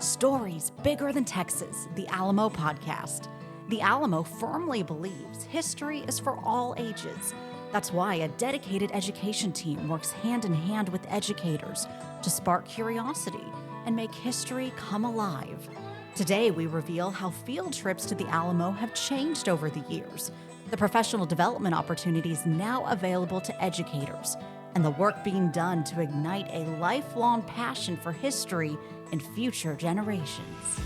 Stories Bigger Than Texas, the Alamo podcast. The Alamo firmly believes history is for all ages. That's why a dedicated education team works hand in hand with educators to spark curiosity and make history come alive. Today, we reveal how field trips to the Alamo have changed over the years, the professional development opportunities now available to educators, and the work being done to ignite a lifelong passion for history in future generations.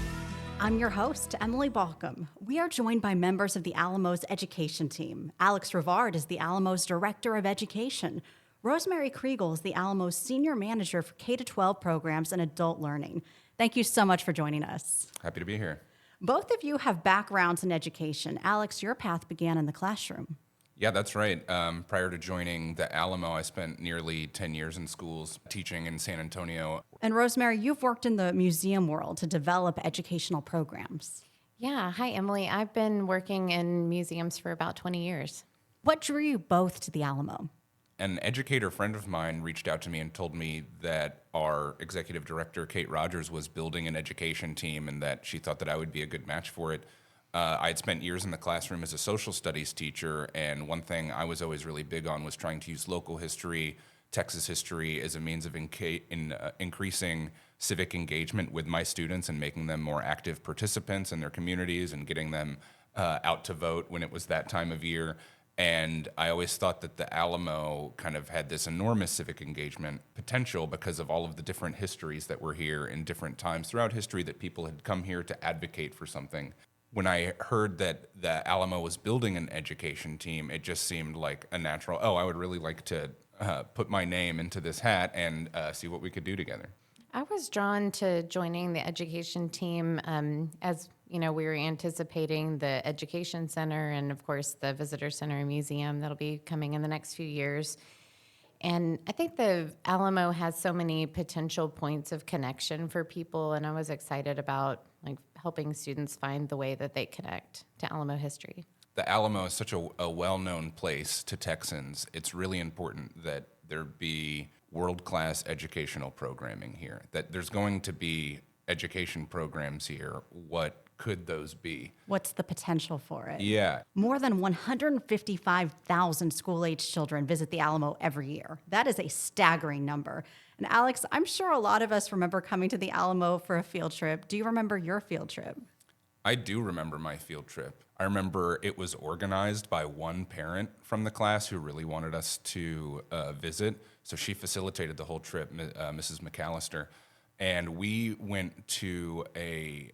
I'm your host, Emily Balcom. We are joined by members of the Alamo's education team. Alex Rivard is the Alamo's Director of Education. Rosemary Kriegel is the Alamo's Senior Manager for K-12 programs and adult learning. Thank you so much for joining us. Happy to be here. Both of you have backgrounds in education. Alex, your path began in the classroom. Yeah, that's right. Prior to joining the Alamo, I spent nearly 10 years in schools teaching in San Antonio. And Rosemary, you've worked in the museum world to develop educational programs. Yeah. Hi, Emily. I've been working in museums for about 20 years. What drew you both to the Alamo? An educator friend of mine reached out to me and told me that our executive director, Kate Rogers, was building an education team and that she thought that I would be a good match for it. I had spent years in the classroom as a social studies teacher, and one thing I was always really big on was trying to use local history, Texas history, as a means of increasing civic engagement with my students and making them more active participants in their communities and getting them out to vote when it was that time of year. And I always thought that the Alamo kind of had this enormous civic engagement potential because of all of the different histories that were here in different times throughout history that people had come here to advocate for something. When I heard that the Alamo was building an education team, it just seemed like a natural, I would really like to put my name into this hat and see what we could do together. I was drawn to joining the education team as we were anticipating the education center and, of course, the visitor center and museum that'll be coming in the next few years. And I think the Alamo has so many potential points of connection for people, and I was excited about helping students find the way that they connect to Alamo history. The Alamo is such a well-known place to Texans. It's really important that there be world-class educational programming here, that there's going to be education programs here. What could those be? What's the potential for it? Yeah. More than 155,000 school-age children visit the Alamo every year. That is a staggering number. And Alex, I'm sure a lot of us remember coming to the Alamo for a field trip. Do you remember your field trip? I do remember my field trip. I remember it was organized by one parent from the class who really wanted us to visit. So she facilitated the whole trip, Mrs. McAllister. And we went to a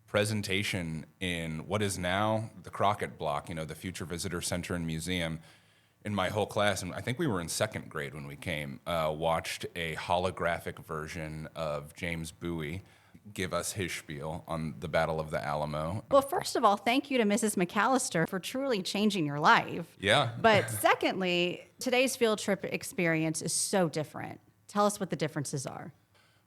presentation in what is now the Crockett Block, the Future Visitor Center and Museum. In my whole class, and I think we were in second grade when we came, watched a holographic version of James Bowie give us his spiel on the Battle of the Alamo. Well, first of all, thank you to Mrs. McAllister for truly changing your life. Yeah. But secondly, today's field trip experience is so different. Tell us what the differences are.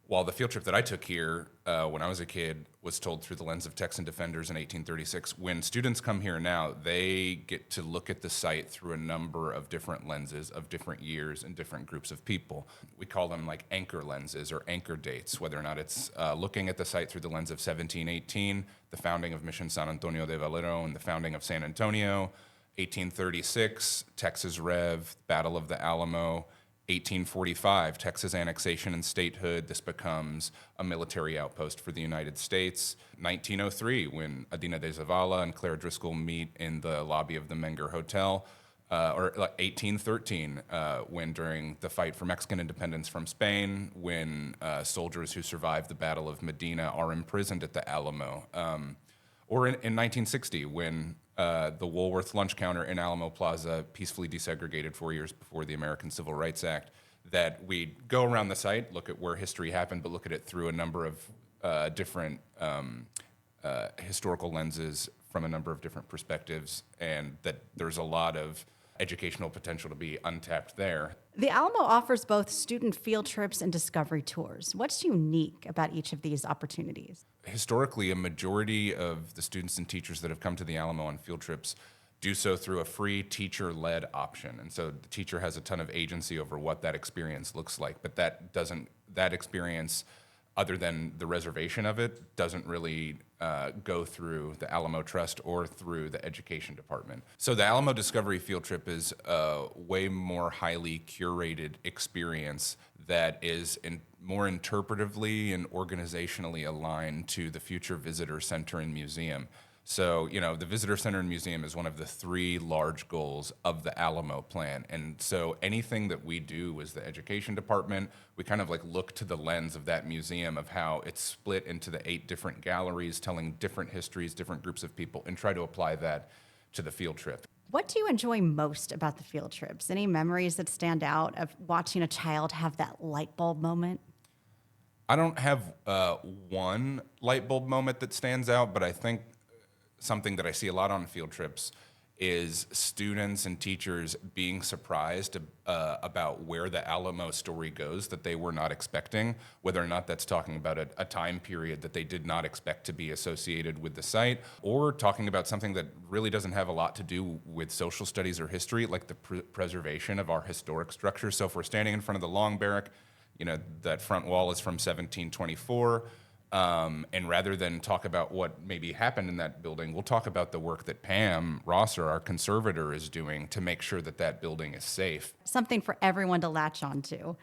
While the field trip that I took here when I was a kid was told through the lens of Texan defenders in 1836, when students come here now, they get to look at the site through a number of different lenses of different years and different groups of people. We call them like anchor lenses or anchor dates, whether or not it's looking at the site through the lens of 1718, the founding of Mission San Antonio de Valero and the founding of San Antonio, 1836, Texas Rev, Battle of the Alamo, 1845, Texas annexation and statehood. This becomes a military outpost for the United States. 1903, when Adina de Zavala and Claire Driscoll meet in the lobby of the Menger Hotel. Or 1813, when during the fight for Mexican independence from Spain, when soldiers who survived the Battle of Medina are imprisoned at the Alamo. Or in 1960, when the Woolworth lunch counter in Alamo Plaza peacefully desegregated 4 years before the American Civil Rights Act, that we go around the site, look at where history happened, but look at it through a number of different historical lenses from a number of different perspectives, and that there's a lot of educational potential to be untapped there. The Alamo offers both student field trips and discovery tours. What's unique about each of these opportunities? Historically, a majority of the students and teachers that have come to the Alamo on field trips do so through a free teacher-led option. And so the teacher has a ton of agency over what that experience looks like, but that experience other than the reservation of it, doesn't really go through the Alamo Trust or through the education department. So the Alamo Discovery Field Trip is a way more highly curated experience that is more interpretively and organizationally aligned to the future visitor center and museum. So, the Visitor Center and Museum is one of the 3 large goals of the Alamo plan. And so anything that we do as the education department, we kind of look to the lens of that museum, of how it's split into the 8 different galleries, telling different histories, different groups of people, and try to apply that to the field trip. What do you enjoy most about the field trips? Any memories that stand out of watching a child have that light bulb moment? I don't have one light bulb moment that stands out, but I think something that I see a lot on field trips is students and teachers being surprised about where the Alamo story goes that they were not expecting, whether or not that's talking about a time period that they did not expect to be associated with the site, or talking about something that really doesn't have a lot to do with social studies or history, like the preservation of our historic structure. So if we're standing in front of the Long Barrack, that front wall is from 1724. And rather than talk about what maybe happened in that building, we'll talk about the work that Pam Rosser, our conservator, is doing to make sure that that building is safe. Something for everyone to latch onto.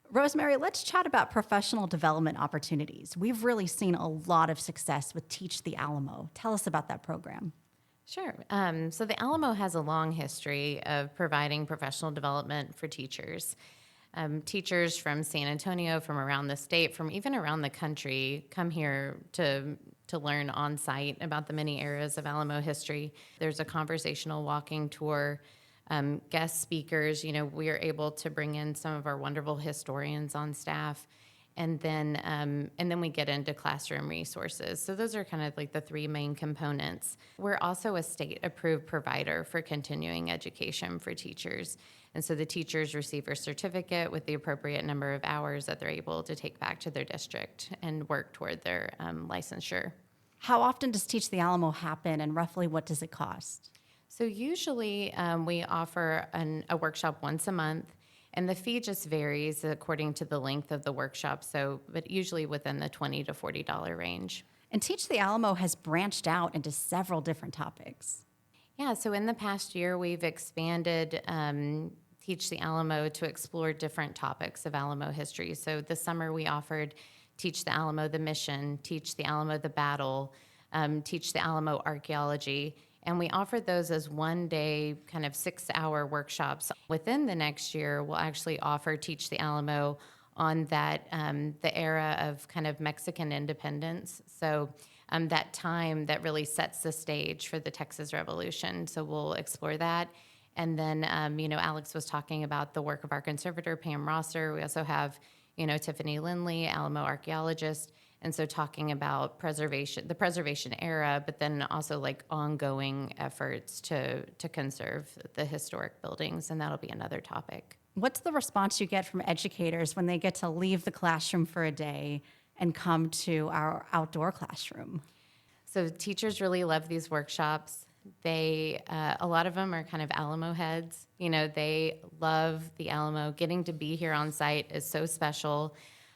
Rosemary, let's chat about professional development opportunities. We've really seen a lot of success with Teach the Alamo. Tell us about that program. Sure. So the Alamo has a long history of providing professional development for teachers. Teachers from San Antonio, from around the state, from even around the country, come here to learn on site about the many eras of Alamo history. There's a conversational walking tour, guest speakers. We are able to bring in some of our wonderful historians on staff, and then we get into classroom resources. So those are kind of like the 3 main components. We're also a state-approved provider for continuing education for teachers. And so the teachers receive a certificate with the appropriate number of hours that they're able to take back to their district and work toward their licensure. How often does Teach the Alamo happen, and roughly what does it cost? So usually we offer a workshop once a month, and the fee just varies according to the length of the workshop, but usually within the $20 to $40 range. And Teach the Alamo has branched out into several different topics. Yeah, so in the past year, we've expanded Teach the Alamo to explore different topics of Alamo history. So this summer, we offered Teach the Alamo the Mission, Teach the Alamo the Battle, Teach the Alamo Archaeology, and we offered those as one-day, kind of 6-hour workshops. Within the next year, we'll actually offer Teach the Alamo on that the era of kind of Mexican independence. So that time that really sets the stage for the Texas Revolution. So we'll explore that. And then, Alex was talking about the work of our conservator, Pam Rosser. We also have, Tiffany Lindley, Alamo archaeologist. And so talking about the preservation era, but then also ongoing efforts to conserve the historic buildings. And that'll be another topic. What's the response you get from educators when they get to leave the classroom for a day and come to our outdoor classroom? So teachers really love these workshops. A lot of them are kind of Alamo heads. They love the Alamo. Getting to be here on site is so special.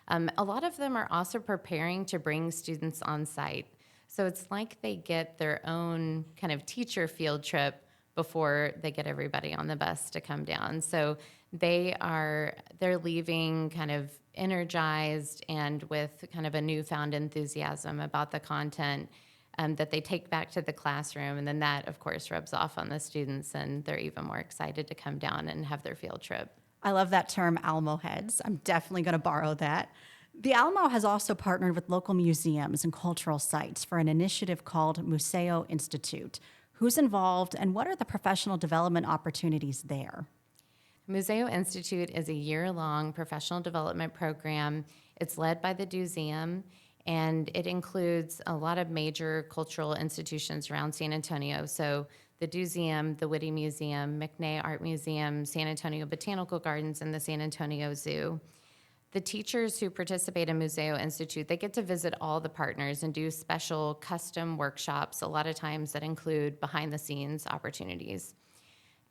A lot of them are also preparing to bring students on site. So it's like they get their own kind of teacher field trip before they get everybody on the bus to come down. So they're leaving kind of energized and with kind of a newfound enthusiasm about the content that they take back to the classroom. And then that, of course, rubs off on the students, and they're even more excited to come down and have their field trip. I love that term, Alamo heads. I'm definitely going to borrow that. The Alamo has also partnered with local museums and cultural sites for an initiative called Museo Institute. Who's involved, and what are the professional development opportunities there? Museo Institute is a year-long professional development program. It's led by the Museum, and it includes a lot of major cultural institutions around San Antonio. So the Museum, the Whitty Museum, McNay Art Museum, San Antonio Botanical Gardens, and the San Antonio Zoo. The teachers who participate in Museo Institute, they get to visit all the partners and do special custom workshops, a lot of times that include behind-the-scenes opportunities.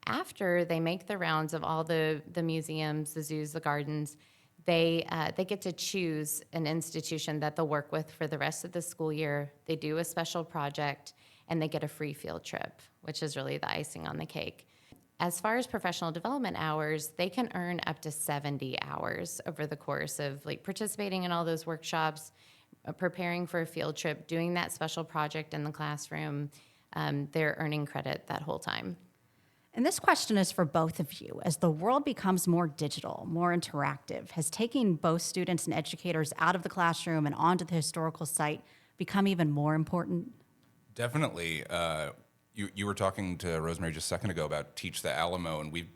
After they make the rounds of all the museums, the zoos, the gardens, they get to choose an institution that they'll work with for the rest of the school year. They do a special project, and they get a free field trip, which is really the icing on the cake. As far as professional development hours, they can earn up to 70 hours over the course of like participating in all those workshops, preparing for a field trip, doing that special project in the classroom. They're earning credit that whole time. And this question is for both of you. As the world becomes more digital, more interactive, has taking both students and educators out of the classroom and onto the historical site become even more important? Definitely. You were talking to Rosemary just a second ago about Teach the Alamo, and we've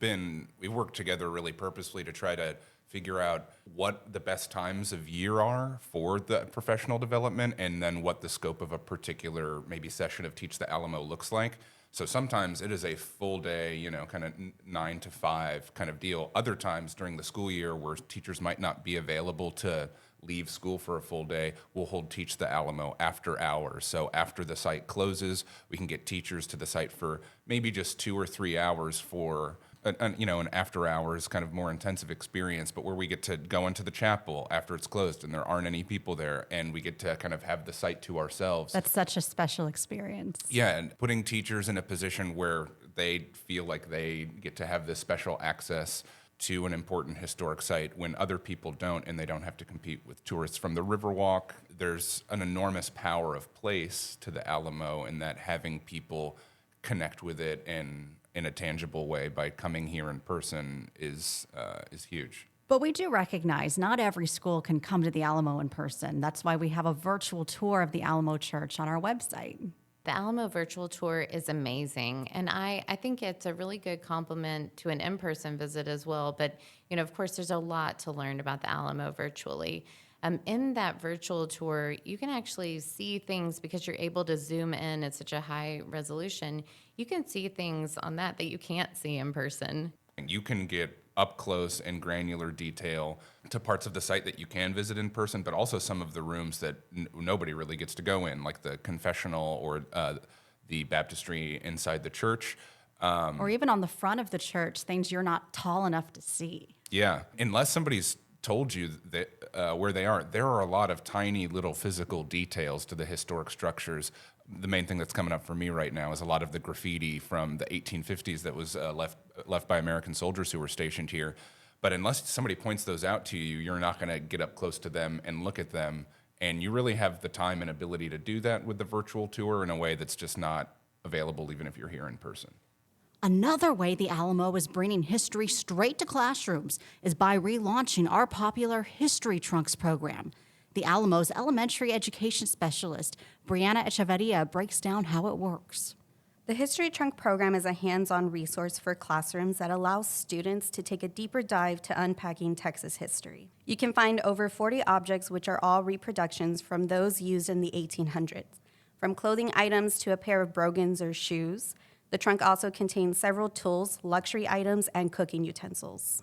worked together really purposefully to try to figure out what the best times of year are for the professional development, and then what the scope of a particular maybe session of Teach the Alamo looks like. So sometimes it is a full day, kind of 9 to 5 kind of deal. Other times during the school year where teachers might not be available to leave school for a full day, we'll hold Teach the Alamo after hours. So after the site closes, we can get teachers to the site for maybe just 2 or 3 hours for an after hours kind of more intensive experience, but where we get to go into the chapel after it's closed and there aren't any people there, and we get to kind of have the site to ourselves. That's such a special experience. Yeah, and putting teachers in a position where they feel like they get to have this special access to an important historic site when other people don't, and they don't have to compete with tourists from the Riverwalk. There's an enormous power of place to the Alamo, and that having people connect with it in a tangible way by coming here in person is huge. But we do recognize not every school can come to the Alamo in person. That's why we have a virtual tour of the Alamo Church on our website. The Alamo virtual tour is amazing, and I think it's a really good complement to an in-person visit as well. But, of course, there's a lot to learn about the Alamo virtually. In that virtual tour, you can actually see things because you're able to zoom in at such a high resolution. You can see things on that you can't see in person. And you can get up close and granular detail to parts of the site that you can visit in person, but also some of the rooms that nobody really gets to go in, like the confessional or the baptistry inside the church. Or even on the front of the church, things you're not tall enough to see. Yeah, unless somebody's told you that where they are, there are a lot of tiny little physical details to the historic structures. The main thing that's coming up for me right now is a lot of the graffiti from the 1850s that was left by American soldiers who were stationed here. But unless somebody points those out to you, you're not going to get up close to them and look at them. And you really have the time and ability to do that with the virtual tour in a way that's just not available even if you're here in person. Another way the Alamo is bringing history straight to classrooms is by relaunching our popular History Trunks program. The Alamo's elementary education specialist, Brianna Echavarria, breaks down how it works. The History Trunk program is a hands-on resource for classrooms that allows students to take a deeper dive to unpacking Texas history. You can find over 40 objects which are all reproductions from those used in the 1800s. From clothing items to a pair of brogans or shoes, the trunk also contains several tools, luxury items, and cooking utensils.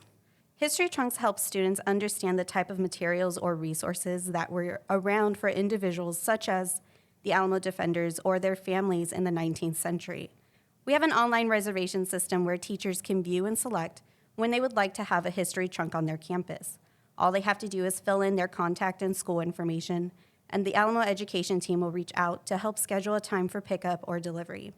History Trunks help students understand the type of materials or resources that were around for individuals such as the Alamo defenders or their families in the 19th century. We have an online reservation system where teachers can view and select when they would like to have a history trunk on their campus. All they have to do is fill in their contact and school information, and the Alamo education team will reach out to help schedule a time for pickup or delivery.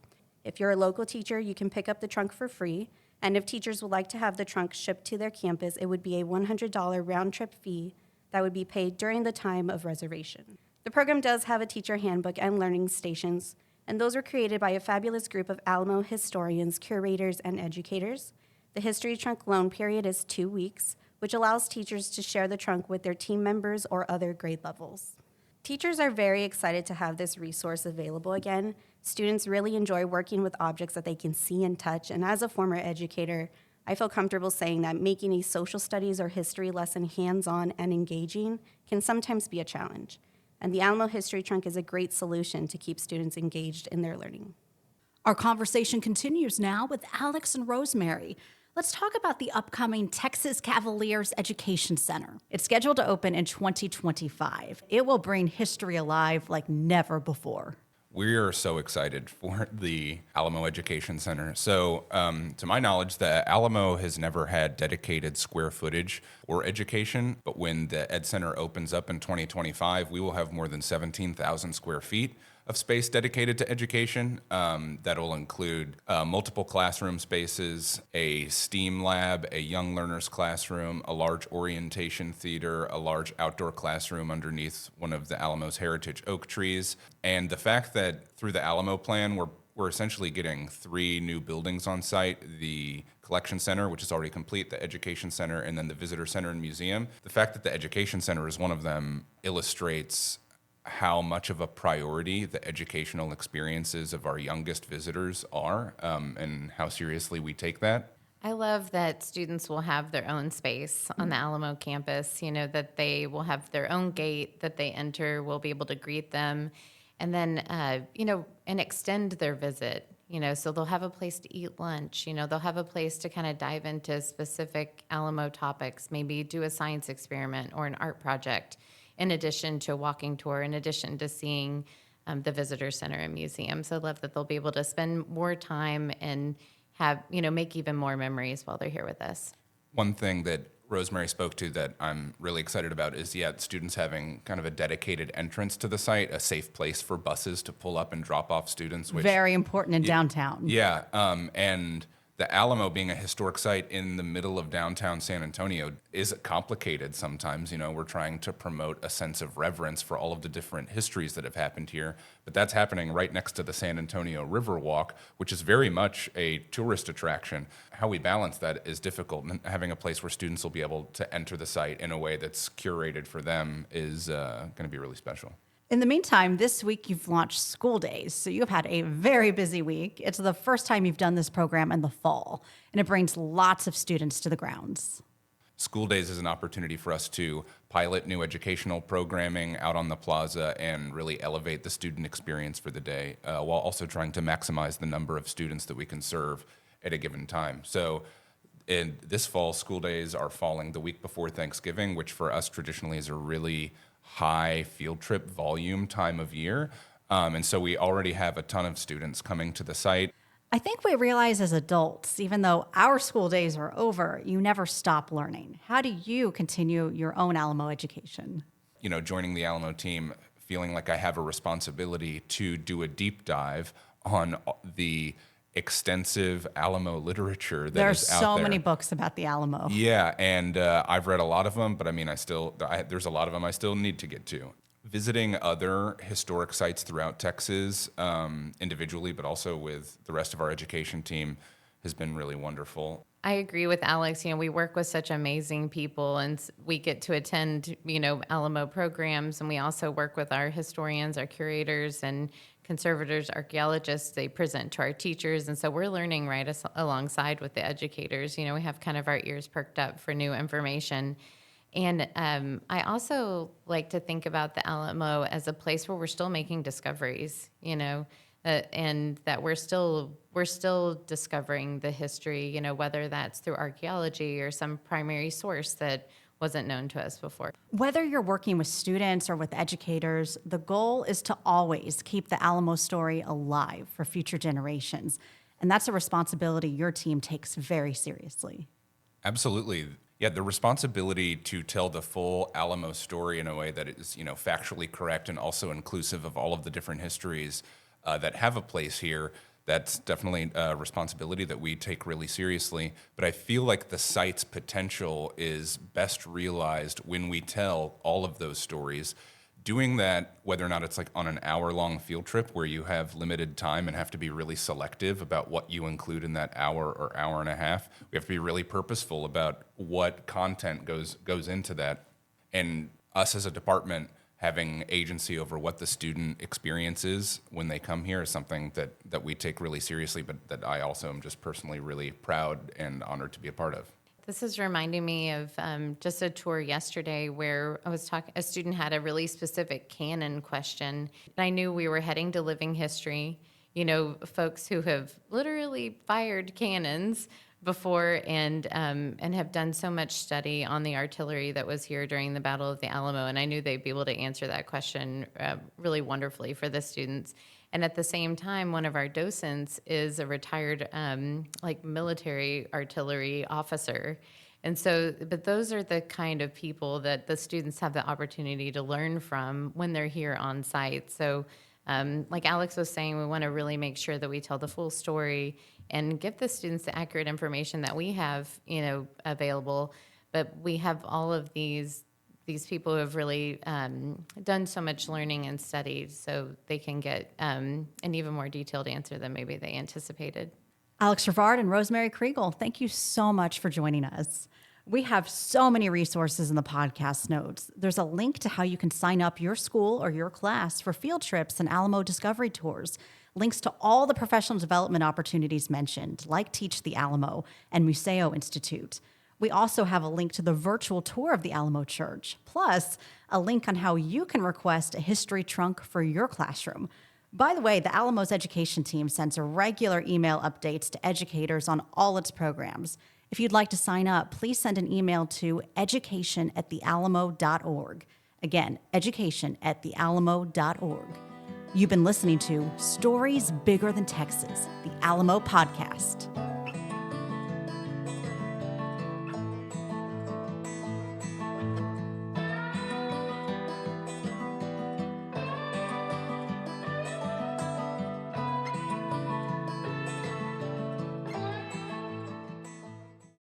If you're a local teacher, you can pick up the trunk for free, and if teachers would like to have the trunk shipped to their campus, it would be a $100 round-trip fee that would be paid during the time of reservation. The program does have a teacher handbook and learning stations, and those were created by a fabulous group of Alamo historians, curators, and educators. The History Trunk loan period is 2 weeks, which allows teachers to share the trunk with their team members or other grade levels. Teachers are very excited to have this resource available again. Students really enjoy working with objects that they can see and touch, and as a former educator, I feel comfortable saying that making a social studies or history lesson hands-on and engaging can sometimes be a challenge. And the Alamo History Trunk is a great solution to keep students engaged in their learning. Our conversation continues now with Alex and Rosemary. Let's talk about the upcoming Texas Cavaliers Education Center. It's scheduled to open in 2025. It will bring history alive like never before. We are so excited for the Alamo Education Center. So, to my knowledge, the Alamo has never had dedicated square footage or education, but when the Ed Center opens up in 2025, we will have more than 17,000 square feet of space dedicated to education. That'll include multiple classroom spaces, a STEAM lab, a young learners classroom, a large orientation theater, a large outdoor classroom underneath one of the Alamo's heritage oak trees. And the fact that through the Alamo plan, we're essentially getting 3 new buildings on site, the collection center, which is already complete, the education center, and then the visitor center and museum. The fact that the education center is one of them illustrates how much of a priority the educational experiences of our youngest visitors are, and how seriously we take that. I love that students will have their own space on the Alamo campus, that they will have their own gate that they enter, we'll be able to greet them, and then, and extend their visit. So they'll have a place to eat lunch, they'll have a place to kind of dive into specific Alamo topics, maybe do a science experiment or an art project, in addition to a walking tour, in addition to seeing the visitor center and museum. So I love that they'll be able to spend more time and have, make even more memories while they're here with us. One thing that Rosemary spoke to that I'm really excited about is, students having kind of a dedicated entrance to the site, a safe place for buses to pull up and drop off students. Which, very important in downtown. Yeah, and the Alamo being a historic site in the middle of downtown San Antonio is complicated sometimes. We're trying to promote a sense of reverence for all of the different histories that have happened here. But that's happening right next to the San Antonio River Walk, which is very much a tourist attraction. How we balance that is difficult. And having a place where students will be able to enter the site in a way that's curated for them is going to be really special. In the meantime, this week you've launched School Days, so you've had a very busy week. It's the first time you've done this program in the fall, and it brings lots of students to the grounds. School Days is an opportunity for us to pilot new educational programming out on the plaza and really elevate the student experience for the day, while also trying to maximize the number of students that we can serve at a given time. So in this fall, School Days are falling the week before Thanksgiving, which for us traditionally is a really high field trip volume time of year. And so we already have a ton of students coming to the site. I think we realize as adults, even though our school days are over, you never stop learning. How do you continue your own Alamo education? Joining the Alamo team, feeling like I have a responsibility to do a deep dive on the extensive Alamo literature that is out there. There's so many books about the Alamo. Yeah, and I've read a lot of them, but there's a lot of them I still need to get to. Visiting other historic sites throughout Texas, individually, but also with the rest of our education team, has been really wonderful. I agree with Alex. We work with such amazing people, and we get to attend, Alamo programs, and we also work with our historians, our curators, and conservators, archaeologists. They present to our teachers, and so we're learning right alongside with the educators. We have kind of our ears perked up for new information. And I also like to think about the Alamo as a place where we're still making discoveries, and that we're still discovering the history, whether that's through archaeology or some primary source that wasn't known to us before. Whether you're working with students or with educators, the goal is to always keep the Alamo story alive for future generations. And that's a responsibility your team takes very seriously. Absolutely. Yeah, the responsibility to tell the full Alamo story in a way that is, factually correct and also inclusive of all of the different histories that have a place here, that's definitely a responsibility that we take really seriously. But I feel like the site's potential is best realized when we tell all of those stories. Doing that, whether or not it's like on an hour-long field trip where you have limited time and have to be really selective about what you include in that hour or hour and a half, we have to be really purposeful about what content goes into that. And us as a department having agency over what the student experience is when they come here is something that we take really seriously, but that I also am just personally really proud and honored to be a part of. This is reminding me of just a tour yesterday where I was talking. A student had a really specific canon question, and I knew we were heading to living history. Folks who have literally fired cannons before and have done so much study on the artillery that was here during the Battle of the Alamo, and I knew they'd be able to answer that question really wonderfully for the students. And at the same time, one of our docents is a retired military artillery officer. And so, but those are the kind of people that the students have the opportunity to learn from when they're here on site. So like Alex was saying, we want to really make sure that we tell the full story and give the students the accurate information that we have, available. But we have all of these people who have really done so much learning and studied, so they can get an even more detailed answer than maybe they anticipated. Alex Rivard and Rosemary Kriegel, thank you so much for joining us. We have so many resources in the podcast notes. There's a link to how you can sign up your school or your class for field trips and Alamo Discovery Tours, links to all the professional development opportunities mentioned, like Teach the Alamo and Museo Institute. We also have a link to the virtual tour of the Alamo Church, plus a link on how you can request a history trunk for your classroom. By the way, the Alamo's education team sends regular email updates to educators on all its programs. If you'd like to sign up, please send an email to education@thealamo.org. Again, education@thealamo.org. You've been listening to Stories Bigger Than Texas, the Alamo Podcast.